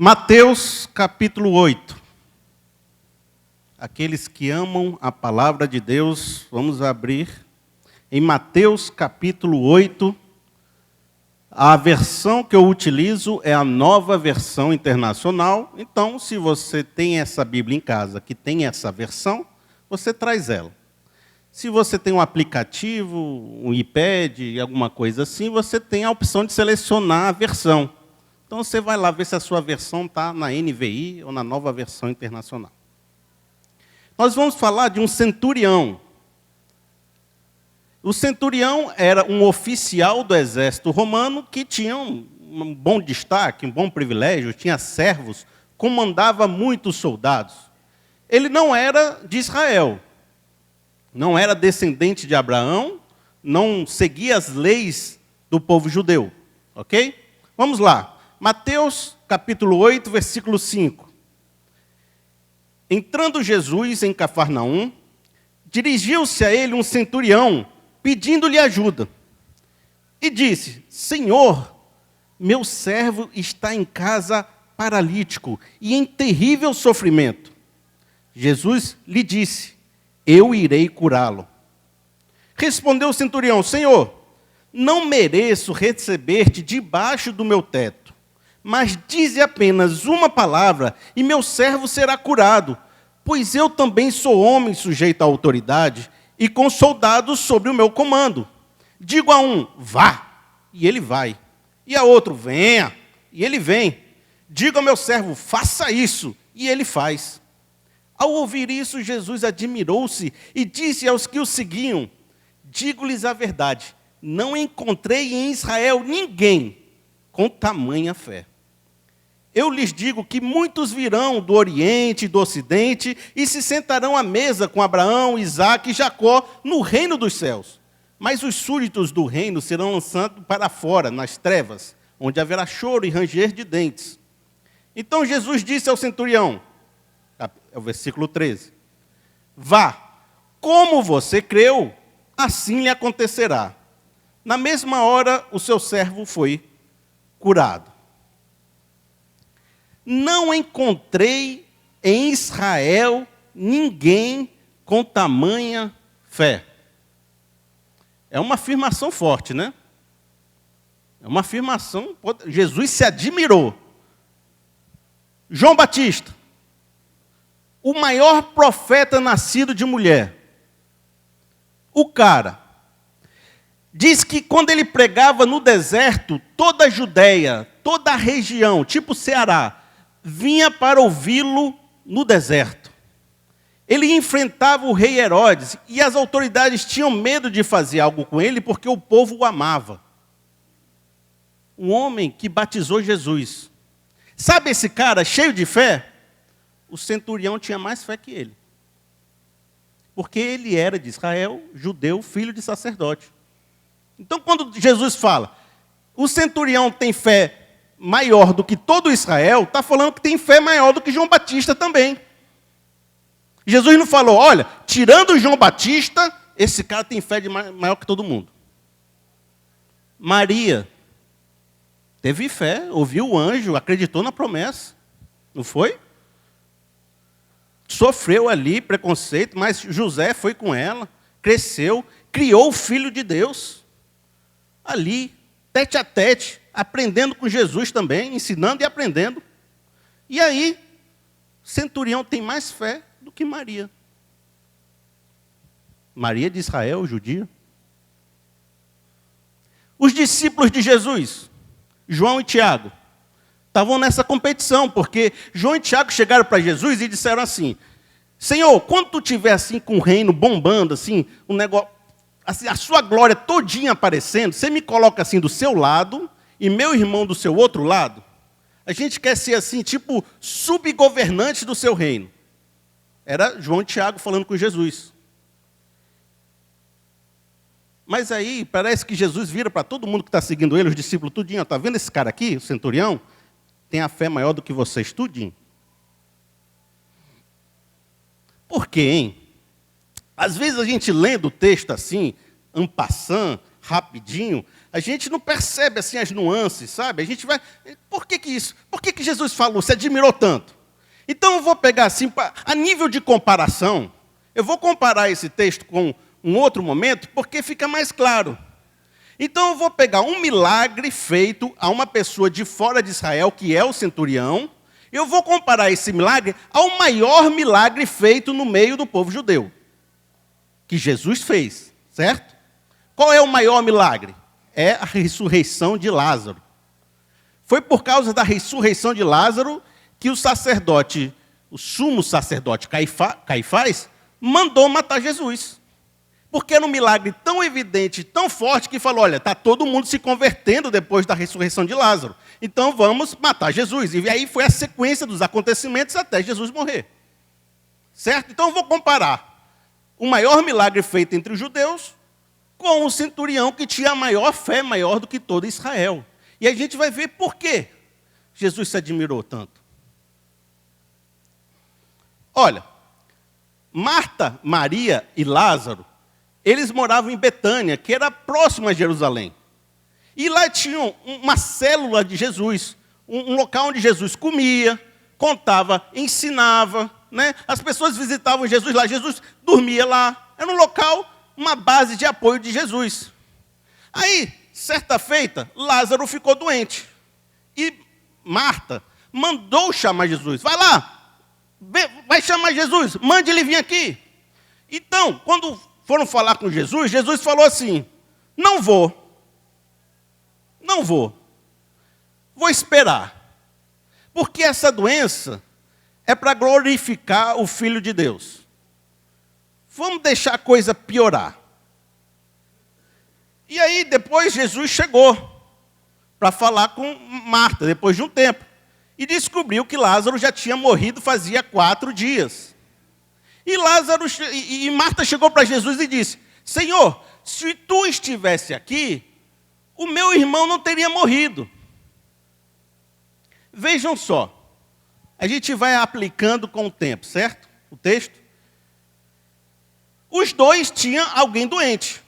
Mateus capítulo 8. Aqueles que amam a palavra de Deus, vamos abrir em Mateus capítulo 8. A versão que eu utilizo é a Nova Versão Internacional. Então, se você tem essa Bíblia em casa que tem essa versão, você traz ela. Se você tem um aplicativo, um iPad, alguma coisa assim, você tem a opção de selecionar a versão. Então, você vai lá ver se a sua versão está na NVI ou na Nova Versão Internacional. Nós vamos falar de um centurião. O centurião era um oficial do exército romano que tinha um bom destaque, um bom privilégio, tinha servos, comandava muitos soldados. Ele não era de Israel, não era descendente de Abraão, não seguia as leis do povo judeu. Ok? Vamos lá. Mateus capítulo 8, versículo 5. Entrando Jesus em Cafarnaum, dirigiu-se a ele um centurião, pedindo-lhe ajuda. E disse: Senhor, meu servo está em casa paralítico e em terrível sofrimento. Jesus lhe disse: eu irei curá-lo. Respondeu o centurião: Senhor, não mereço receber-te debaixo do meu teto, mas dize apenas uma palavra e meu servo será curado, pois eu também sou homem sujeito à autoridade e com soldados sobre o meu comando. Digo a um: vá, e ele vai. E a outro: venha, e ele vem. Digo ao meu servo: faça isso, e ele faz. Ao ouvir isso, Jesus admirou-se e disse aos que o seguiam: digo-lhes a verdade, não encontrei em Israel ninguém com tamanha fé. Eu lhes digo que muitos virão do Oriente e do Ocidente e se sentarão à mesa com Abraão, Isaque e Jacó no reino dos céus. Mas os súditos do reino serão lançados para fora, nas trevas, onde haverá choro e ranger de dentes. Então Jesus disse ao centurião, é o versículo 13, vá, como você creu, assim lhe acontecerá. Na mesma hora, o seu servo foi curado. Não encontrei em Israel ninguém com tamanha fé. É uma afirmação forte, né? É uma afirmação. Jesus se admirou. João Batista, o maior profeta nascido de mulher. O cara diz que quando ele pregava no deserto, toda a Judéia, toda a região, tipo Ceará, vinha para ouvi-lo no deserto. Ele enfrentava o rei Herodes e as autoridades tinham medo de fazer algo com ele porque o povo o amava. Um homem que batizou Jesus. Sabe esse cara cheio de fé? O centurião tinha mais fé que ele. Porque ele era de Israel, judeu, filho de sacerdote. Então, quando Jesus fala, o centurião tem fé maior do que todo Israel, está falando que tem fé maior do que João Batista também. Jesus não falou: olha, tirando João Batista, esse cara tem fé maior que todo mundo. Maria teve fé, ouviu o anjo, acreditou na promessa. Não foi? Sofreu ali preconceito, mas José foi com ela, cresceu, criou o Filho de Deus. Ali, tete a tete, aprendendo com Jesus também, ensinando e aprendendo. E aí, centurião tem mais fé do que Maria. Maria de Israel, judia. Os discípulos de Jesus, João e Tiago, estavam nessa competição, porque João e Tiago chegaram para Jesus e disseram assim: Senhor, quando tu estiver assim com o reino bombando, assim, um negócio, assim, a sua glória todinha aparecendo, você me coloca assim do seu lado e meu irmão do seu outro lado. A gente quer ser assim, tipo, subgovernante do seu reino. Era João e Tiago falando com Jesus. Mas aí, parece que Jesus vira para todo mundo que está seguindo ele, os discípulos, tudinho. Está vendo esse cara aqui, o centurião? Tem a fé maior do que vocês, tudinho. Por quê, hein? Às vezes a gente lendo o texto assim, en passant, rapidinho, a gente não percebe assim as nuances, sabe? A gente vai, por que isso? Por que Jesus falou, se admirou tanto? Então eu vou pegar assim, a nível de comparação, eu vou comparar esse texto com um outro momento, porque fica mais claro. Então eu vou pegar um milagre feito a uma pessoa de fora de Israel, que é o centurião, e eu vou comparar esse milagre ao maior milagre feito no meio do povo judeu, que Jesus fez, certo? Qual é o maior milagre? É a ressurreição de Lázaro. Foi por causa da ressurreição de Lázaro que o sacerdote, o sumo sacerdote Caifás, mandou matar Jesus. Porque era um milagre tão evidente, tão forte, que falou, olha, está todo mundo se convertendo depois da ressurreição de Lázaro. Então vamos matar Jesus. E aí foi a sequência dos acontecimentos até Jesus morrer. Certo? Então eu vou comparar o maior milagre feito entre os judeus com o centurião que tinha a maior fé, maior do que todo Israel. E a gente vai ver por que Jesus se admirou tanto. Olha, Marta, Maria e Lázaro, eles moravam em Betânia, que era próximo a Jerusalém. E lá tinham uma célula de Jesus, um local onde Jesus comia, contava, ensinava, né? As pessoas visitavam Jesus lá, Jesus dormia lá. Era um local, uma base de apoio de Jesus. Aí, certa feita, Lázaro ficou doente. E Marta mandou chamar Jesus. Vai lá, vai chamar Jesus, mande ele vir aqui. Então, quando foram falar com Jesus, Jesus falou assim, não vou, vou esperar, porque essa doença é para glorificar o Filho de Deus. Vamos deixar a coisa piorar. E aí depois Jesus chegou para falar com Marta, depois de um tempo, e descobriu que Lázaro já tinha morrido fazia 4 dias. E Marta chegou para Jesus e disse, Senhor, se tu estivesse aqui, o meu irmão não teria morrido. Vejam só, a gente vai aplicando com o tempo, certo? O texto. Os dois tinham alguém doente.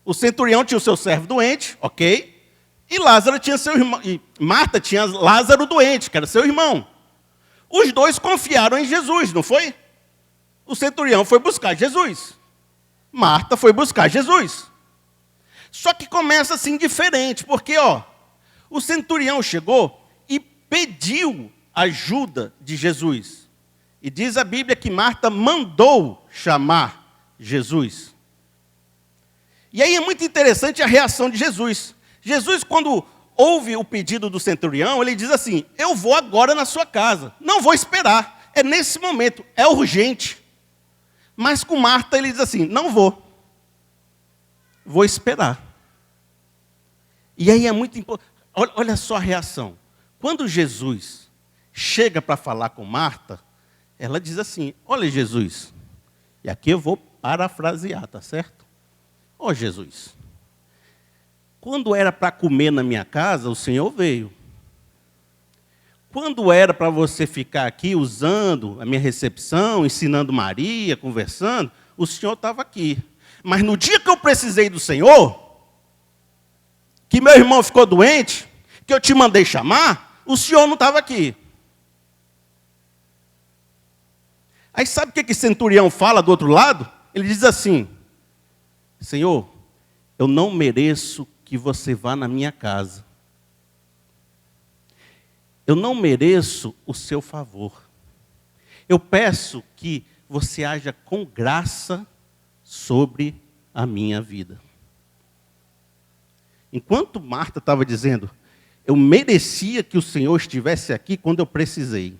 O centurião tinha o seu servo doente, ok? E Lázaro tinha seu irmão, e Marta tinha Lázaro doente, que era seu irmão. Os dois confiaram em Jesus, não foi? O centurião foi buscar Jesus. Marta foi buscar Jesus. Só que começa assim diferente, porque o centurião chegou e pediu ajuda de Jesus. E diz a Bíblia que Marta mandou chamar Jesus. E aí é muito interessante a reação de Jesus. Jesus, quando ouve o pedido do centurião, ele diz assim, eu vou agora na sua casa, não vou esperar, é nesse momento, é urgente. Mas com Marta ele diz assim, não vou esperar. E aí é muito importante, olha só a reação. Quando Jesus chega para falar com Marta, ela diz assim, olha Jesus, e aqui eu vou parafrasear, tá certo? Jesus, quando era para comer na minha casa, o Senhor veio. Quando era para você ficar aqui usando a minha recepção, ensinando Maria, conversando, o Senhor estava aqui. Mas no dia que eu precisei do Senhor, que meu irmão ficou doente, que eu te mandei chamar, o Senhor não estava aqui. Aí sabe o que centurião fala do outro lado? Ele diz assim, Senhor, eu não mereço que você vá na minha casa. Eu não mereço o seu favor. Eu peço que você haja com graça sobre a minha vida. Enquanto Marta estava dizendo, eu merecia que o Senhor estivesse aqui quando eu precisei.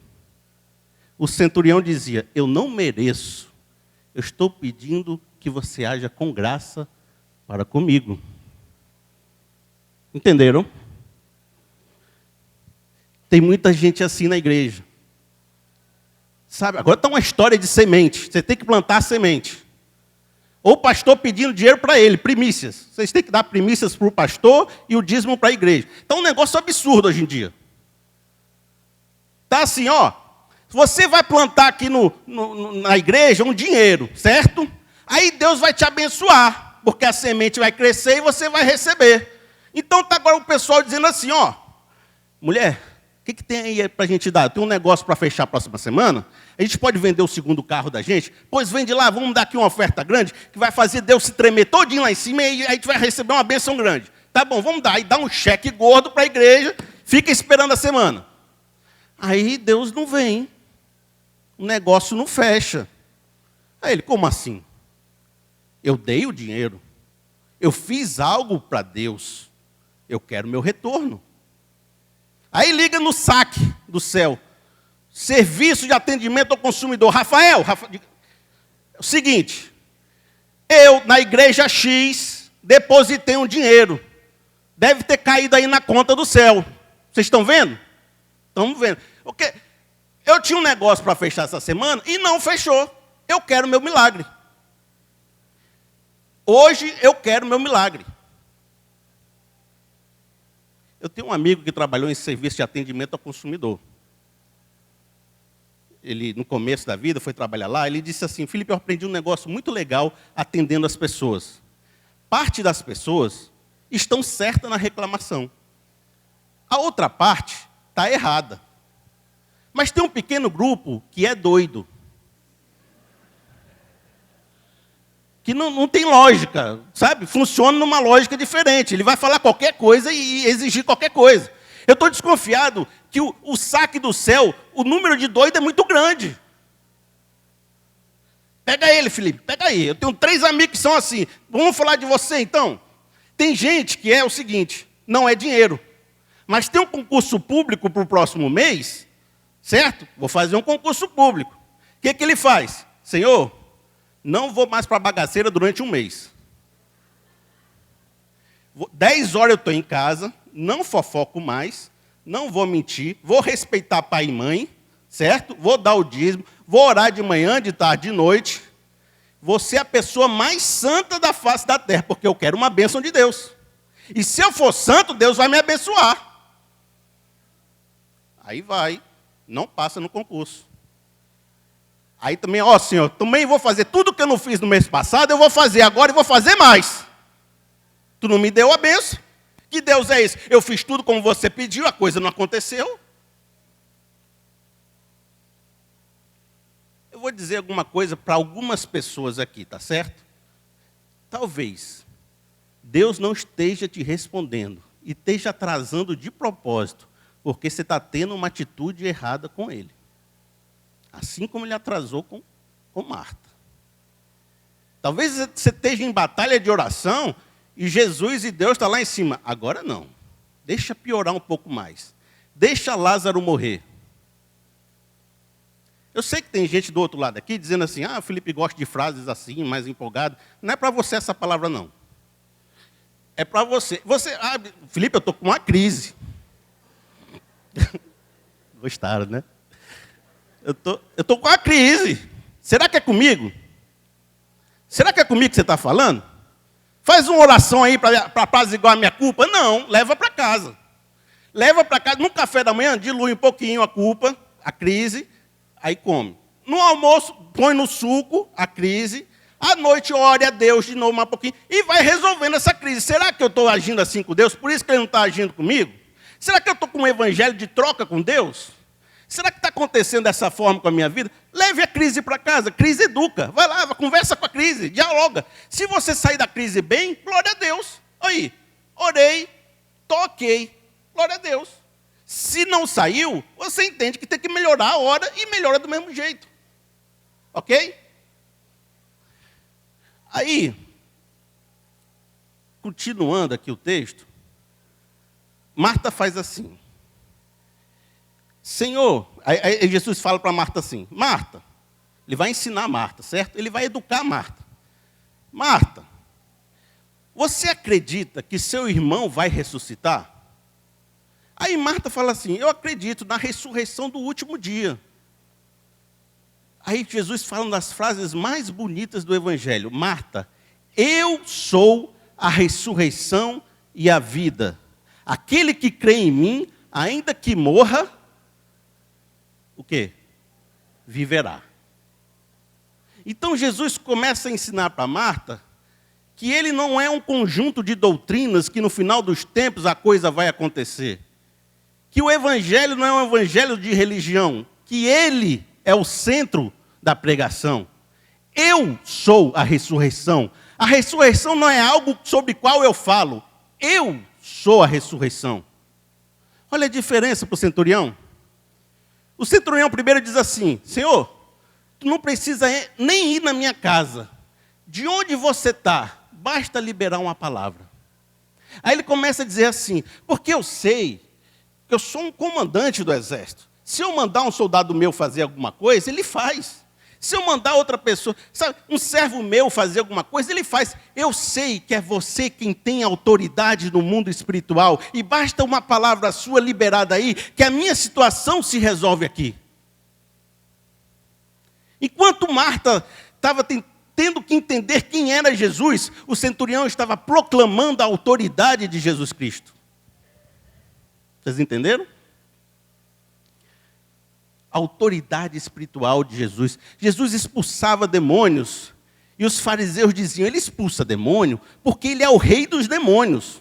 O centurião dizia, eu não mereço. Eu estou pedindo que você haja com graça para comigo. Entenderam? Tem muita gente assim na igreja. Sabe, agora está uma história de semente. Você tem que plantar a semente. Ou o pastor pedindo dinheiro para ele, primícias. Vocês têm que dar primícias para o pastor e o dízimo para a igreja. Então é um negócio absurdo hoje em dia. Está assim, você vai plantar aqui na igreja um dinheiro, certo? Aí Deus vai te abençoar. porque a semente vai crescer e você vai receber. Então está agora o pessoal dizendo assim, ó, mulher, o que tem aí para a gente dar? Tem um negócio para fechar a próxima semana? A gente pode vender o segundo carro da gente? Pois vende lá, vamos dar aqui uma oferta grande, que vai fazer Deus se tremer todinho lá em cima, e aí a gente vai receber uma bênção grande. Tá bom, vamos dar. Aí dá um cheque gordo para a igreja, fica esperando a semana. Aí Deus não vem. O negócio não fecha. Aí ele, como assim? Eu dei o dinheiro. Eu fiz algo para Deus. Eu quero meu retorno. Aí liga no saque do céu. Serviço de atendimento ao consumidor. Rafael, é o seguinte. Eu, na igreja X, depositei um dinheiro. Deve ter caído aí na conta do céu. Vocês estão vendo? Estamos vendo. Porque eu tinha um negócio para fechar essa semana e não fechou. Eu quero meu milagre. Hoje eu quero meu milagre. Eu tenho um amigo que trabalhou em serviço de atendimento ao consumidor. Ele, no começo da vida, foi trabalhar lá, ele disse assim, Felipe, eu aprendi um negócio muito legal atendendo as pessoas. Parte das pessoas estão certas na reclamação. A outra parte está errada. Mas tem um pequeno grupo que é doido. Que não tem lógica, sabe? Funciona numa lógica diferente. Ele vai falar qualquer coisa e exigir qualquer coisa. Eu estou desconfiado que o saque do céu, o número de doido é muito grande. Pega ele, Felipe, pega aí. Eu tenho 3 amigos que são assim. Vamos falar de você, então? Tem gente que é o seguinte, não é dinheiro. Mas tem um concurso público para o próximo mês, certo? Vou fazer um concurso público. O que ele faz? Senhor, não vou mais para a bagaceira durante um mês. 10 horas eu estou em casa, não fofoco mais, não vou mentir, vou respeitar pai e mãe, certo? Vou dar o dízimo, vou orar de manhã, de tarde, de noite. Vou ser a pessoa mais santa da face da terra, porque eu quero uma bênção de Deus. E se eu for santo, Deus vai me abençoar. Aí vai, não passa no concurso. Aí também, ó Senhor, também vou fazer tudo que eu não fiz no mês passado, eu vou fazer agora e vou fazer mais. Tu não me deu a bênção. Que Deus é esse? Eu fiz tudo como você pediu, a coisa não aconteceu. Eu vou dizer alguma coisa para algumas pessoas aqui, tá certo? Talvez Deus não esteja te respondendo e esteja atrasando de propósito, porque você está tendo uma atitude errada com Ele. Assim como ele atrasou com Marta. Talvez você esteja em batalha de oração e Jesus e Deus estão lá em cima. Agora não. Deixa piorar um pouco mais. Deixa Lázaro morrer. Eu sei que tem gente do outro lado aqui dizendo assim, o Felipe gosta de frases assim, mais empolgado. Não é para você essa palavra, não. É para você. Felipe, eu estou com uma crise. Gostaram, né? Eu tô com uma crise. Será que é comigo? Será que é comigo que você está falando? Faz uma oração aí para apaziguar a minha culpa. Não, leva para casa. Leva para casa, no café da manhã, dilui um pouquinho a culpa, a crise, aí come. No almoço, põe no suco a crise. À noite, ore a Deus de novo mais um pouquinho e vai resolvendo essa crise. Será que eu estou agindo assim com Deus? Por isso que Ele não está agindo comigo? Será que eu estou com um evangelho de troca com Deus? Será que está acontecendo dessa forma com a minha vida? Leve a crise para casa. Crise educa. Vai lá, conversa com a crise, dialoga. Se você sair da crise bem, glória a Deus. Aí, orei, toquei, glória a Deus. Se não saiu, você entende que tem que melhorar a hora e melhora do mesmo jeito. Ok? Aí, continuando aqui o texto, Marta faz assim. Senhor, aí Jesus fala para Marta assim, Marta, ele vai ensinar Marta, certo? Ele vai educar Marta. Marta, você acredita que seu irmão vai ressuscitar? Aí Marta fala assim, eu acredito na ressurreição do último dia. Aí Jesus fala uma das frases mais bonitas do Evangelho. Marta, eu sou a ressurreição e a vida. Aquele que crê em mim, ainda que morra, o quê? Viverá. Então Jesus começa a ensinar para Marta que ele não é um conjunto de doutrinas que no final dos tempos a coisa vai acontecer. Que o evangelho não é um evangelho de religião, que ele é o centro da pregação. Eu sou a ressurreição. A ressurreição não é algo sobre qual eu falo. Eu sou a ressurreição. Olha a diferença para o centurião. O centurião primeiro diz assim: Senhor, tu não precisa nem ir na minha casa. De onde você está? Basta liberar uma palavra. Aí ele começa a dizer assim: porque eu sei que eu sou um comandante do exército. Se eu mandar um soldado meu fazer alguma coisa, ele faz. Se eu mandar outra pessoa, sabe, um servo meu fazer alguma coisa, ele faz. Eu sei que é você quem tem autoridade no mundo espiritual. E basta uma palavra sua liberada aí, que a minha situação se resolve aqui. Enquanto Marta estava tendo que entender quem era Jesus, o centurião estava proclamando a autoridade de Jesus Cristo. Vocês entenderam? A autoridade espiritual de Jesus. Jesus expulsava demônios. E os fariseus diziam: ele expulsa demônio porque ele é o rei dos demônios.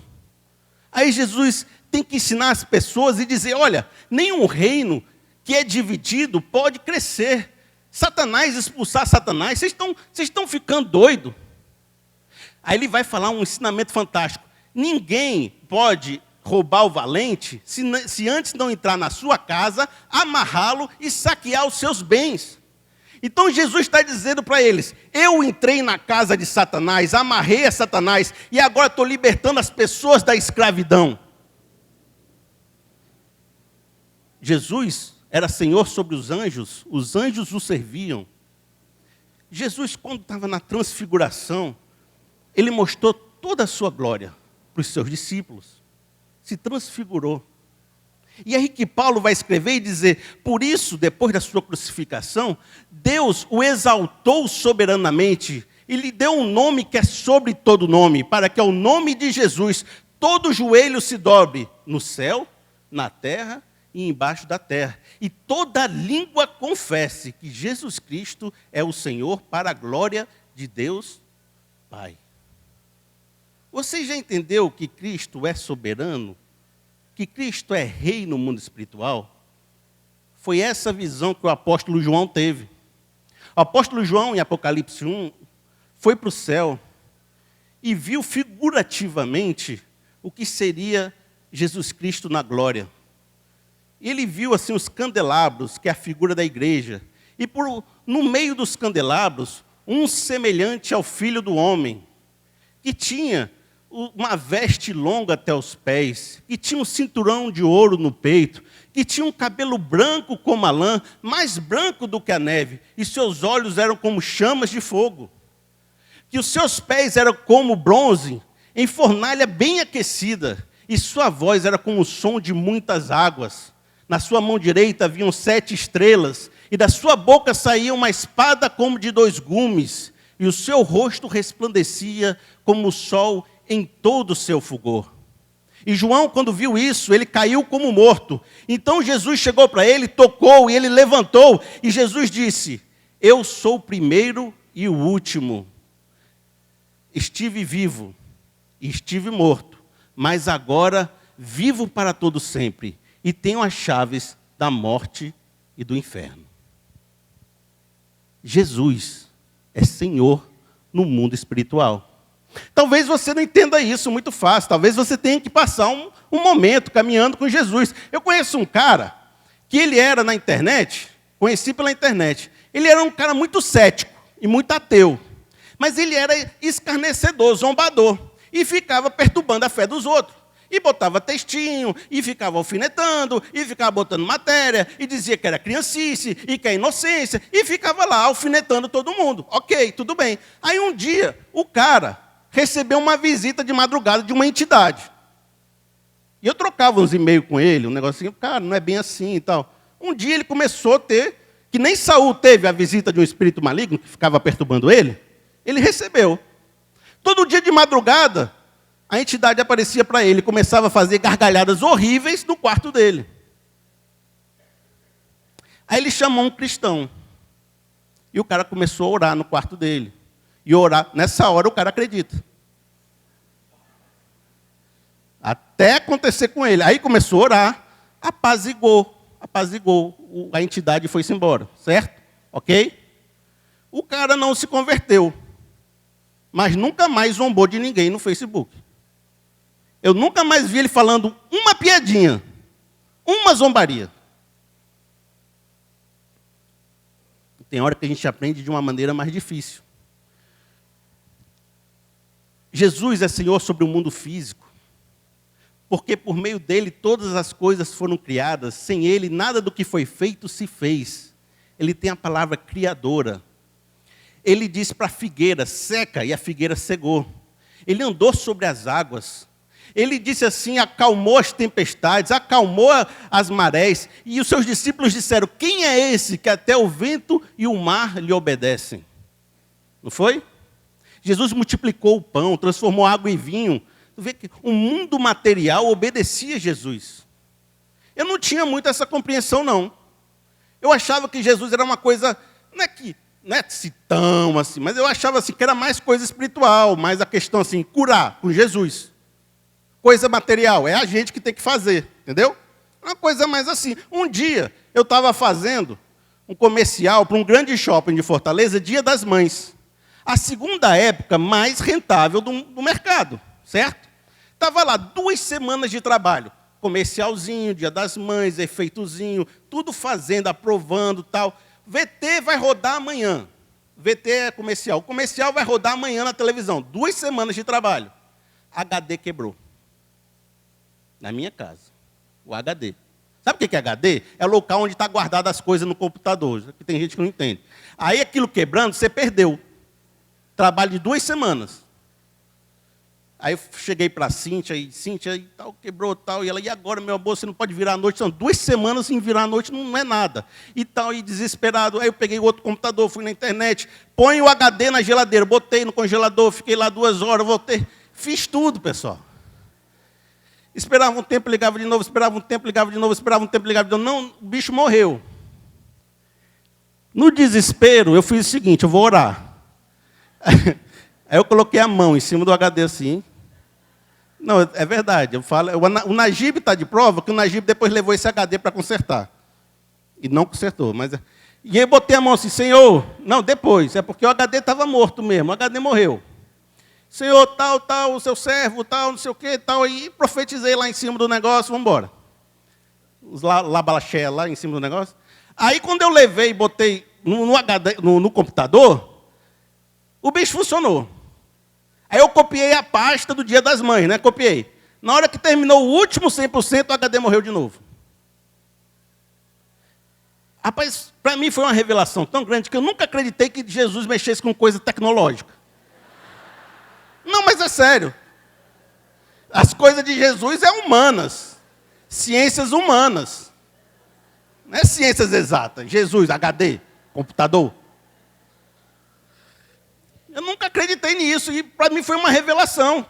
Aí Jesus tem que ensinar as pessoas e dizer: olha, nenhum reino que é dividido pode crescer. Satanás, expulsar Satanás, vocês estão ficando doidos. Aí ele vai falar um ensinamento fantástico. Ninguém pode roubar o valente se antes não entrar na sua casa, amarrá-lo e saquear os seus bens. Então Jesus está dizendo para eles: eu entrei na casa de Satanás, amarrei a Satanás e agora estou libertando as pessoas da escravidão. Jesus era Senhor sobre os anjos o serviam. Jesus, quando estava na transfiguração, ele mostrou toda a sua glória para os seus discípulos. Se transfigurou. E aí que Paulo vai escrever e dizer: por isso, depois da sua crucificação, Deus o exaltou soberanamente e lhe deu um nome que é sobre todo nome, para que ao nome de Jesus todo joelho se dobre no céu, na terra e embaixo da terra, e toda língua confesse que Jesus Cristo é o Senhor, para a glória de Deus Pai. Você já entendeu que Cristo é soberano? Que Cristo é rei no mundo espiritual? Foi essa visão que o apóstolo João teve. O apóstolo João, em Apocalipse 1, foi para o céu e viu figurativamente o que seria Jesus Cristo na glória. Ele viu assim os candelabros, que é a figura da igreja, e no meio dos candelabros, um semelhante ao Filho do Homem, que tinha uma veste longa até os pés, que tinha um cinturão de ouro no peito, que tinha um cabelo branco como a lã, mais branco do que a neve, e seus olhos eram como chamas de fogo, que os seus pés eram como bronze, em fornalha bem aquecida, e sua voz era como o som de muitas águas. Na sua mão direita haviam 7 estrelas, e da sua boca saía uma espada como de 2 gumes, e o seu rosto resplandecia como o sol em todo o seu fulgor. E João, quando viu isso, ele caiu como morto. Então Jesus chegou para ele, tocou, e ele levantou, e Jesus disse: eu sou o primeiro e o último. Estive vivo, e estive morto, mas agora vivo para todo sempre, e tenho as chaves da morte e do inferno. Jesus é Senhor no mundo espiritual. Talvez você não entenda isso muito fácil. Talvez você tenha que passar um momento caminhando com Jesus. Eu conheço um cara que ele era na internet, conheci pela internet. Ele era um cara muito cético e muito ateu. Mas ele era escarnecedor, zombador. E ficava perturbando a fé dos outros. E botava textinho, e ficava alfinetando, e ficava botando matéria, e dizia que era criancice, e que é inocência, e ficava lá alfinetando todo mundo. Ok, tudo bem. Aí um dia, o cara recebeu uma visita de madrugada de uma entidade. E eu trocava uns e-mails com ele, um negocinho, cara, não é bem assim e tal. Um dia ele começou a ter, que nem Saul teve a visita de um espírito maligno, que ficava perturbando ele recebeu. Todo dia de madrugada, a entidade aparecia para ele, começava a fazer gargalhadas horríveis no quarto dele. Aí ele chamou um cristão. E o cara começou a orar no quarto dele. E orar, nessa hora o cara acredita. Até acontecer com ele. Aí começou a orar, apazigou, a entidade foi-se embora, certo? Ok? O cara não se converteu, mas nunca mais zombou de ninguém no Facebook. Eu nunca mais vi ele falando uma piadinha, uma zombaria. Tem hora que a gente aprende de uma maneira mais difícil. Jesus é Senhor sobre o mundo físico, porque por meio dele todas as coisas foram criadas, sem ele nada do que foi feito se fez. Ele tem a palavra criadora. Ele disse para a figueira, seca, e a figueira cegou. Ele andou sobre as águas. Ele disse assim, acalmou as tempestades, acalmou as marés. E os seus discípulos disseram, quem é esse que até o vento e o mar lhe obedecem? Não foi? Jesus multiplicou o pão, transformou água em vinho. Tu vê que o mundo material obedecia a Jesus. Eu não tinha muito essa compreensão, não. Eu achava que Jesus era uma coisa, não é assim tão assim, mas eu achava assim, que era mais coisa espiritual, mais a questão assim, curar com Jesus. Coisa material, é a gente que tem que fazer, entendeu? Uma coisa mais assim. Um dia, eu estava fazendo um comercial para um grande shopping de Fortaleza, Dia das Mães. A segunda época mais rentável do mercado, certo? Estava lá 2 semanas de trabalho. Comercialzinho, Dia das Mães, efeitozinho, tudo fazendo, aprovando, tal. VT vai rodar amanhã. VT é comercial. O comercial vai rodar amanhã na televisão. 2 semanas de trabalho. HD quebrou. Na minha casa. O HD. Sabe o que é HD? É o local onde está guardado as coisas no computador. Que tem gente que não entende. Aí aquilo quebrando, você perdeu. Trabalho de 2 semanas. Aí eu cheguei para a Cíntia e tal, quebrou tal. E ela, e agora, meu amor, você não pode virar à noite? São 2 semanas sem virar à noite, não é nada. E tal, e desesperado. Aí eu peguei outro computador, fui na internet, põe o HD na geladeira, botei no congelador, fiquei lá 2 horas, voltei. Fiz tudo, pessoal. Esperava um tempo, ligava de novo, esperava um tempo, ligava de novo, esperava um tempo, ligava de novo. Não, o bicho morreu. No desespero, eu fiz o seguinte, eu vou orar. Aí eu coloquei a mão em cima do HD assim. Não, é verdade. Eu falo, o Najib está de prova que o Najib depois levou esse HD para consertar. E não consertou. E eu botei a mão assim, Senhor, não, depois, é porque o HD estava morto mesmo, o HD morreu. Senhor, tal, o seu servo, tal, não sei o quê, tal, e profetizei lá em cima do negócio, vamos embora. Os labalaché lá em cima do negócio. Aí quando eu levei e botei no HD, no computador, o bicho funcionou. Aí eu copiei a pasta do Dia das Mães, né? Copiei. Na hora que terminou o último 100%, o HD morreu de novo. Rapaz, para mim foi uma revelação tão grande que eu nunca acreditei que Jesus mexesse com coisa tecnológica. Não, mas é sério. As coisas de Jesus é humanas. Ciências humanas. Não é ciências exatas. Jesus, HD, computador. Eu nunca acreditei nisso e para mim foi uma revelação.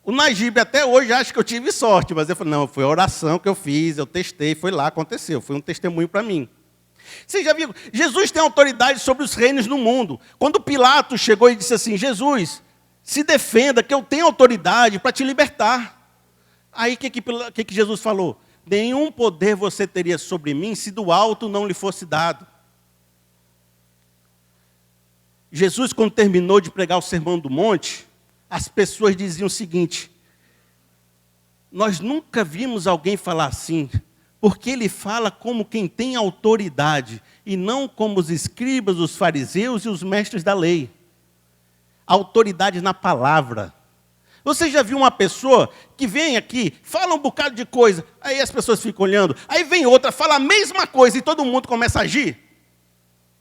O Najib até hoje acha que eu tive sorte, mas eu falei, não, foi a oração que eu fiz, eu testei, foi lá, aconteceu, foi um testemunho para mim. Você já viu? Jesus tem autoridade sobre os reinos no mundo. Quando Pilatos chegou e disse assim, Jesus, se defenda que eu tenho autoridade para te libertar. Aí o que Jesus falou? Nenhum poder você teria sobre mim se do alto não lhe fosse dado. Jesus, quando terminou de pregar o Sermão do Monte, as pessoas diziam o seguinte, nós nunca vimos alguém falar assim, porque ele fala como quem tem autoridade, e não como os escribas, os fariseus e os mestres da lei. Autoridade na palavra. Você já viu uma pessoa que vem aqui, fala um bocado de coisa, aí as pessoas ficam olhando, aí vem outra, fala a mesma coisa e todo mundo começa a agir?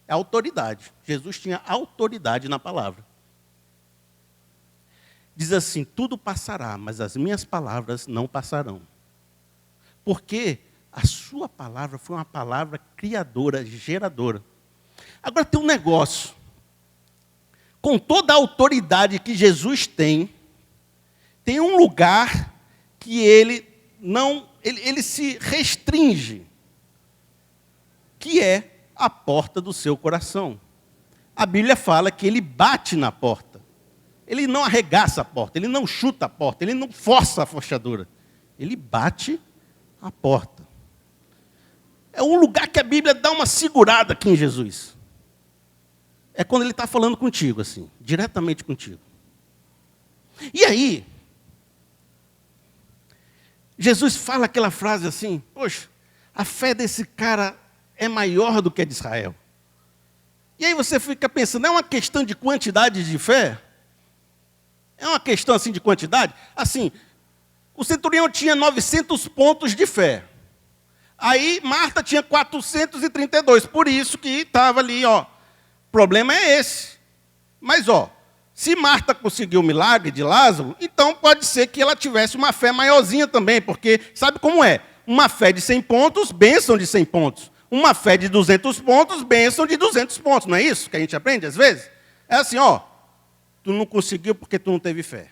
É autoridade. Jesus tinha autoridade na palavra. Diz assim, tudo passará, mas as minhas palavras não passarão. Porque a sua palavra foi uma palavra criadora, geradora. Agora tem um negócio. Com toda a autoridade que Jesus tem um lugar que ele se restringe, que é a porta do seu coração. A Bíblia fala que ele bate na porta. ele não arregaça a porta, ele não chuta a porta, ele não força a fechadura. Ele bate a porta. É um lugar que a Bíblia dá uma segurada aqui em Jesus. É quando ele está falando contigo, assim, diretamente contigo. E aí, Jesus fala aquela frase assim, poxa, a fé desse cara é maior do que a de Israel. E aí você fica pensando, é uma questão de quantidade de fé? É uma questão assim de quantidade? Assim, o centurião tinha 900 pontos de fé. Aí Marta tinha 432, por isso que estava ali, ó. O problema é esse. Mas, ó, se Marta conseguiu o milagre de Lázaro, então pode ser que ela tivesse uma fé maiorzinha também, porque sabe como é? Uma fé de 100 pontos, bênção de 100 pontos. Uma fé de 200 pontos, bênção de 200 pontos. Não é isso que a gente aprende às vezes? É assim, ó, tu não conseguiu porque tu não teve fé.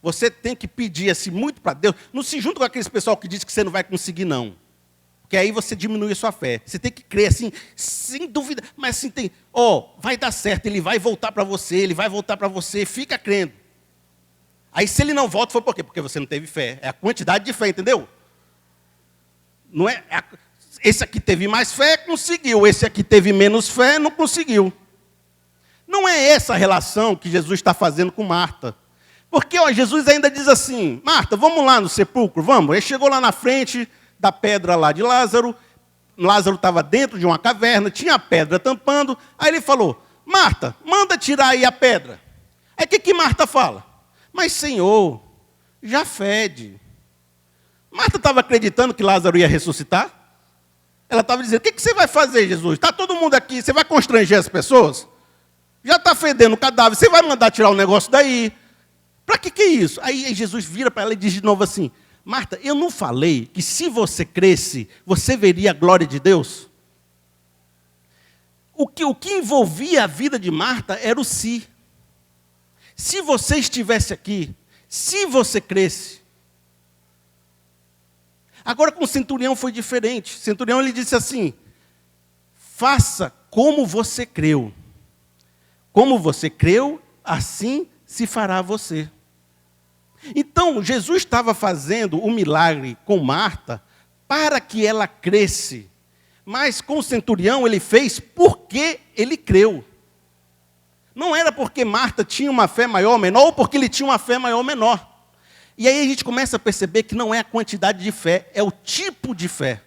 Você tem que pedir assim muito para Deus. Não se junta com aqueles pessoal que diz que você não vai conseguir, não. Porque aí você diminui a sua fé. Você tem que crer assim, sem dúvida. Mas assim, tem, ó, vai dar certo, ele vai voltar para você, ele vai voltar para você, fica crendo. Aí se ele não volta, foi por quê? Porque você não teve fé. É a quantidade de fé, entendeu? Não é... Esse aqui teve mais fé, conseguiu. Esse aqui teve menos fé, não conseguiu. Não é essa a relação que Jesus está fazendo com Marta. Porque ó, Jesus ainda diz assim, Marta, vamos lá no sepulcro, vamos. Ele chegou lá na frente da pedra lá de Lázaro. Lázaro estava dentro de uma caverna, tinha a pedra tampando. Aí ele falou, Marta, manda tirar aí a pedra. Aí o que Marta fala? Mas Senhor, já fede. Marta estava acreditando que Lázaro ia ressuscitar? Ela estava dizendo, o que você vai fazer, Jesus? Está todo mundo aqui, você vai constranger as pessoas? Já está fedendo o cadáver, você vai mandar tirar o negócio daí? Para que é isso? Aí Jesus vira para ela e diz de novo assim, Marta, eu não falei que se você cresce, você veria a glória de Deus? O que envolvia a vida de Marta era o si. Se você estivesse aqui, se você cresce. Agora com o centurião foi diferente. O centurião ele disse assim, faça como você creu. Como você creu, assim se fará você. Então, Jesus estava fazendo o milagre com Marta para que ela cresce. Mas com o centurião ele fez porque ele creu. Não era porque Marta tinha uma fé maior ou menor, ou porque ele tinha uma fé maior ou menor. E aí a gente começa a perceber que não é a quantidade de fé, é o tipo de fé.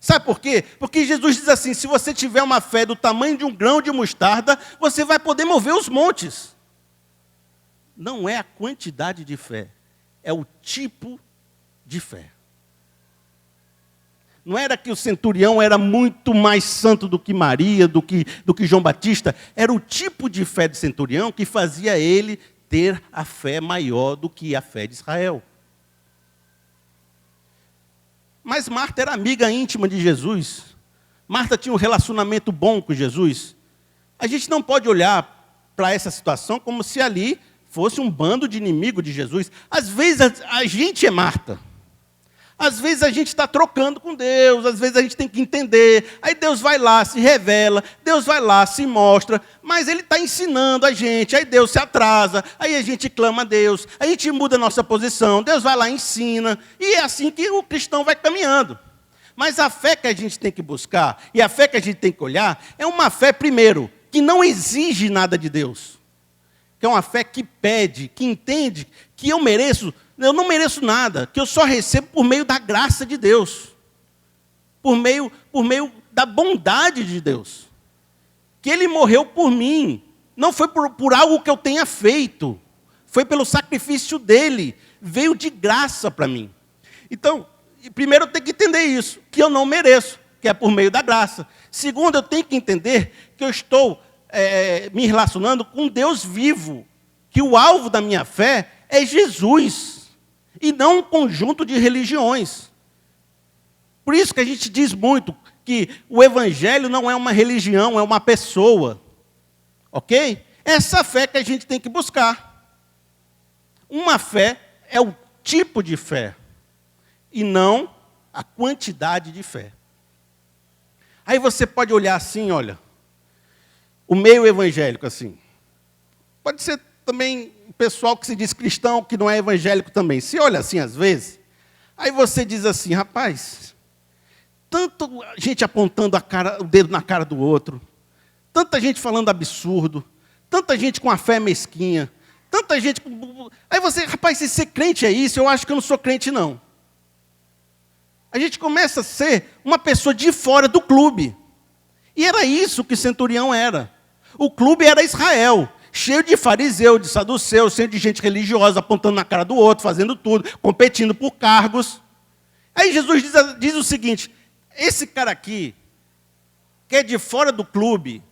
Sabe por quê? Porque Jesus diz assim, se você tiver uma fé do tamanho de um grão de mostarda, você vai poder mover os montes. Não é a quantidade de fé, é o tipo de fé. Não era que o centurião era muito mais santo do que Maria, do que João Batista. Era o tipo de fé do centurião que fazia ele ter a fé maior do que a fé de Israel. Mas Marta era amiga íntima de Jesus. Marta tinha um relacionamento bom com Jesus. A gente não pode olhar para essa situação como se ali fosse um bando de inimigos de Jesus. Às vezes a gente é Marta. Às vezes a gente está trocando com Deus, às vezes a gente tem que entender. Aí Deus vai lá, se revela, Deus vai lá, se mostra, mas Ele está ensinando a gente. Aí Deus se atrasa, aí a gente clama a Deus, a gente muda a nossa posição, Deus vai lá e ensina. E é assim que o cristão vai caminhando. Mas a fé que a gente tem que buscar, e a fé que a gente tem que olhar, é uma fé, primeiro, que não exige nada de Deus. Que é uma fé que pede, que entende que eu não mereço nada, que eu só recebo por meio da graça de Deus. Por meio da bondade de Deus. Que Ele morreu por mim. Não foi por algo que eu tenha feito. Foi pelo sacrifício dEle. Veio de graça para mim. Então, primeiro eu tenho que entender isso. Que eu não mereço, que é por meio da graça. Segundo, eu tenho que entender que eu estou me relacionando com Deus vivo. Que o alvo da minha fé é Jesus. E não um conjunto de religiões. Por isso que a gente diz muito que o Evangelho não é uma religião, é uma pessoa. Ok? Essa fé que a gente tem que buscar. Uma fé é o tipo de fé. E não a quantidade de fé. Aí você pode olhar assim, olha. O meio evangélico assim. Pode ser também o pessoal que se diz cristão, que não é evangélico também. Se olha assim às vezes, aí você diz assim, rapaz, tanta gente apontando o dedo na cara do outro, tanta gente falando absurdo, tanta gente com a fé mesquinha, tanta gente... Aí você, rapaz, se ser crente é isso, eu acho que eu não sou crente não. A gente começa a ser uma pessoa de fora do clube. E era isso que o centurião era. O clube era Israel, cheio de fariseu, de saduceu, cheio de gente religiosa, apontando na cara do outro, fazendo tudo, competindo por cargos. Aí Jesus diz o seguinte, esse cara aqui, que é de fora do clube,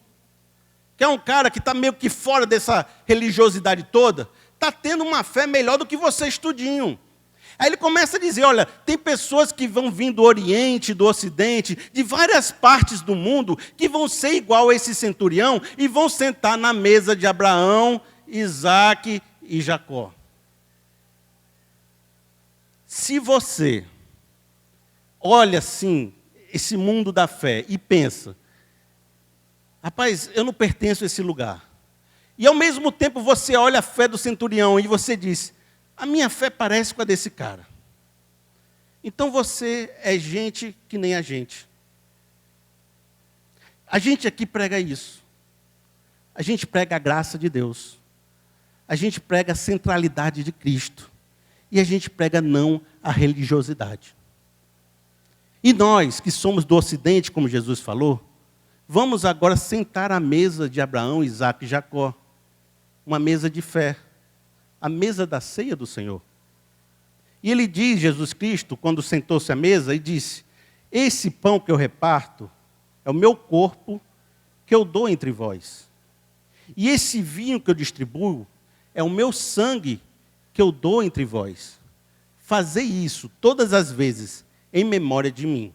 que é um cara que está meio que fora dessa religiosidade toda, está tendo uma fé melhor do que vocês tudinho. Aí ele começa a dizer, olha, tem pessoas que vão vir do Oriente, do Ocidente, de várias partes do mundo, que vão ser igual a esse centurião e vão sentar na mesa de Abraão, Isaque e Jacó. Se você olha assim, esse mundo da fé e pensa, rapaz, eu não pertenço a esse lugar. E ao mesmo tempo você olha a fé do centurião e você diz, a minha fé parece com a desse cara. Então você é gente que nem a gente. A gente aqui prega isso. A gente prega a graça de Deus. A gente prega a centralidade de Cristo. E a gente prega não a religiosidade. E nós, que somos do Ocidente, como Jesus falou, vamos agora sentar à mesa de Abraão, Isaque e Jacó. Uma mesa de fé. A mesa da ceia do Senhor. E ele diz, Jesus Cristo, quando sentou-se à mesa, e disse, esse pão que eu reparto é o meu corpo que eu dou entre vós. E esse vinho que eu distribuo é o meu sangue que eu dou entre vós. Fazei isso todas as vezes em memória de mim.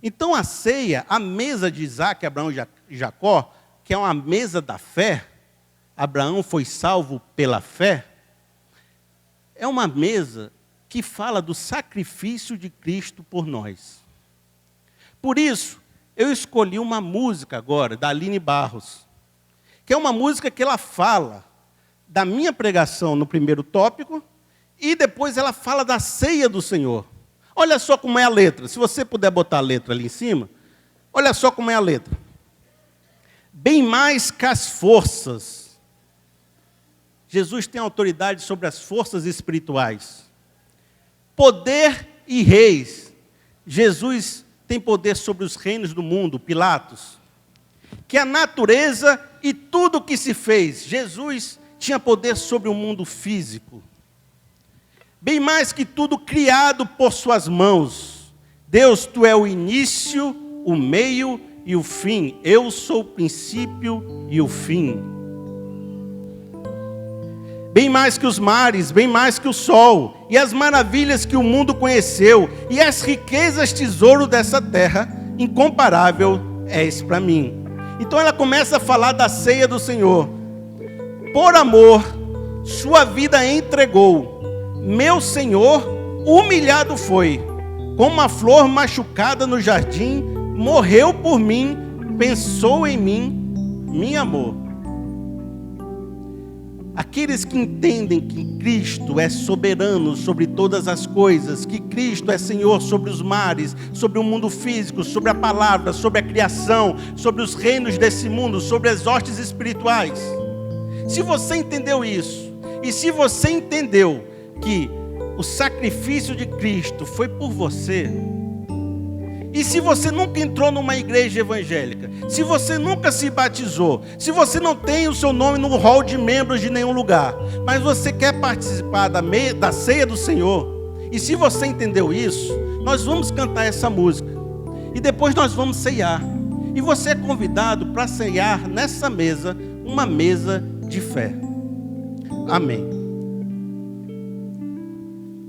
Então a ceia, a mesa de Isaque, Abraão e Jacó, que é uma mesa da fé, Abraão foi salvo pela fé, é uma mesa que fala do sacrifício de Cristo por nós. Por isso, eu escolhi uma música agora, da Aline Barros, que é uma música que ela fala da minha pregação no primeiro tópico, e depois ela fala da ceia do Senhor. Olha só como é a letra, se você puder botar a letra ali em cima, olha só como é a letra. Bem mais que as forças, Jesus tem autoridade sobre as forças espirituais. Poder e reis. Jesus tem poder sobre os reinos do mundo, Pilatos. Que a natureza e tudo o que se fez. Jesus tinha poder sobre o mundo físico. Bem mais que tudo criado por suas mãos. Deus, tu é o início, o meio e o fim. Eu sou o princípio e o fim. Bem mais que os mares, bem mais que o sol, e as maravilhas que o mundo conheceu, e as riquezas, tesouro dessa terra, incomparável és para mim. Então ela começa a falar da ceia do Senhor. Por amor, sua vida entregou. Meu Senhor, humilhado foi, como uma flor machucada no jardim, morreu por mim, pensou em mim, me amou. Aqueles que entendem que Cristo é soberano sobre todas as coisas, que Cristo é Senhor sobre os mares, sobre o mundo físico, sobre a palavra, sobre a criação, sobre os reinos desse mundo, sobre as hostes espirituais. Se você entendeu isso, e se você entendeu que o sacrifício de Cristo foi por você, e se você nunca entrou numa igreja evangélica, se você nunca se batizou, se você não tem o seu nome no hall de membros de nenhum lugar, mas você quer participar da ceia do Senhor, e se você entendeu isso, nós vamos cantar essa música, e depois nós vamos ceiar, e você é convidado para ceiar nessa mesa, uma mesa de fé. Amém.